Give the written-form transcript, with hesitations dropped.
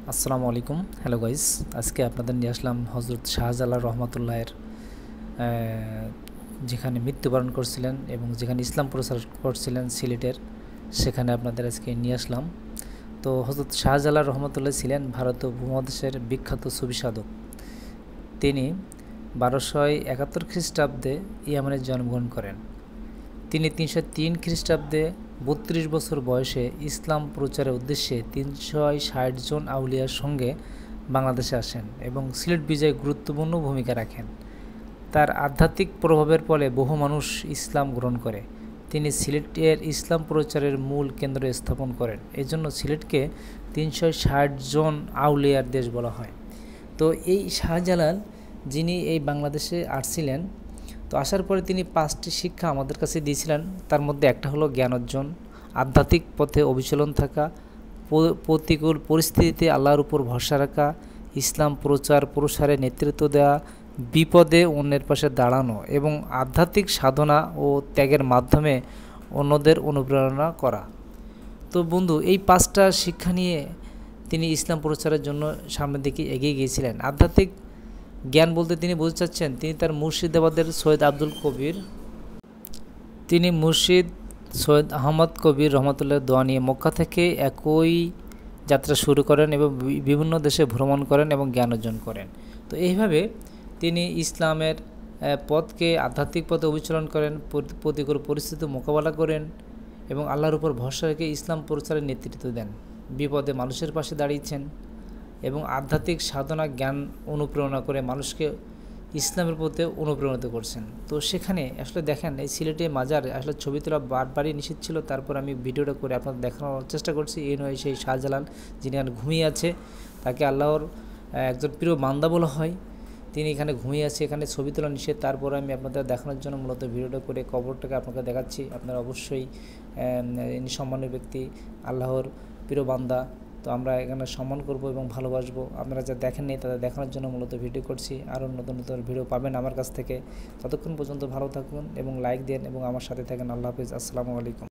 আসসালামু আলাইকুম। Hello guys, আজকে আপনাদের নিয়ে আসলাম হজরত শাহজালাল রহমতুল্লাহের যেখানে মৃত্যুবরণ করছিলেন এবং যেখানে ইসলাম প্রচার করছিলেন সিলেটের, সেখানে আপনাদের আজকে নিয়ে আসলাম। তো হজরত শাহজালাল রহমতুল্লাহ ছিলেন ভারতীয় উপমহাদেশের বিখ্যাত সুফি সাধক। তিনি 1271 খ্রিস্টাব্দে ইয়ামানে জন্মগ্রহণ করেন। তিনি 303 খ্রিস্টাব্দে 32 বছর বয়সে ইসলাম প্রচারের উদ্দেশ্যে 360 জন আউলিয়ার সঙ্গে বাংলাদেশে আসেন এবং সিলেট বিজয়ে গুরুত্বপূর্ণ ভূমিকা রাখেন। তার আধ্যাত্মিক প্রভাবের ফলে বহু মানুষ ইসলাম গ্রহণ করে। তিনি সিলেটের ইসলাম প্রচারের মূল কেন্দ্র স্থাপন করেন। এজন্য সিলেটকে 360 জন আউলিয়ার দেশ বলা হয়। তো এই শাহজালাল যিনি এই বাংলাদেশে আসছিলেন, তো আসার পরে তিনি 5টি শিক্ষা আমাদের কাছে দিয়েছিলেন। তার মধ্যে একটা হলো জ্ঞান অর্জন, আধ্যাত্মিক পথে অবিচলন থাকা, প্রতিকূল পরিস্থিতিতে আল্লাহর উপর ভরসা রাখা, ইসলাম প্রচার প্রসারে নেতৃত্ব দেওয়া, বিপদে অন্যের পাশে দাঁড়ানো এবং আধ্যাত্মিক সাধনা ও ত্যাগের মাধ্যমে অন্যদের অনুপ্রেরণা করা। তো বন্ধু, এই 5টা শিক্ষা নিয়ে তিনি ইসলাম প্রচারের জন্য সামনের দিকে এগিয়ে গিয়েছিলেন। আধ্যাত্মিক জ্ঞান বলতে তিনি বুঝতে চাচ্ছেন, তিনি তার মুর্শিদাবাদের সৈয়দ আব্দুল কবির তিনি মুর্শিদ সৈয়দ আহমদ কবির রহমতুল্লাহ দোয়া নিয়ে মক্কা থেকে একই যাত্রা শুরু করেন এবং বিভিন্ন দেশে ভ্রমণ করেন এবং জ্ঞান অর্জন করেন। তো এইভাবে তিনি ইসলামের পথকে আধ্যাত্মিক পথে অবিচলন করেন, প্রতিকূল পরিস্থিতি মোকাবেলা করেন এবং আল্লাহর উপর ভরসা রেখে ইসলাম প্রচারের নেতৃত্ব দেন। বিপদে মানুষের পাশে দাঁড়িয়েছেন এবং আধ্যাত্মিক সাধনা জ্ঞান অনুপ্রেরণা করে মানুষকে ইসলামের প্রতি অনুপ্রাণিত করছেন। তো সেখানে আসলে দেখেন, এই সিলেটে মাজার আসলে ছবি তোলা বারবারই নিষেধ ছিল, তারপর আমি ভিডিওটা করে আপনাদের দেখানোর চেষ্টা করছি। এই নয় সেই শাহজালাল যিনি এখানে ঘুমিয়ে আছে, তাকে আল্লাহর একজন প্রিয় বান্দা বলা হয়। তিনি এখানে ঘুমিয়ে আছে, এখানে ছবি তোলা নিষেধ, তারপর আমি আপনাদের দেখানোর জন্য মূলত ভিডিওটা করে কবরটাকে আপনাকে দেখাচ্ছি। আপনারা অবশ্যই ইনি সম্মানের ব্যক্তি, আল্লাহর প্রিয় বান্দা। তো আমরা এখানে সম্মান করব এবং ভালোবাসবো। আপনারা যা দেখেননি তাদের দেখানোর জন্য মূলত ভিডিও করছি। আরও নতুন নতুন ভিডিও পাবেন আমার কাছ থেকে। ততক্ষণ পর্যন্ত ভালো থাকুন এবং লাইক দেন এবং আমার সাথে থাকেন। আল্লাহ হাফিজ। আসসালামু আলাইকুম।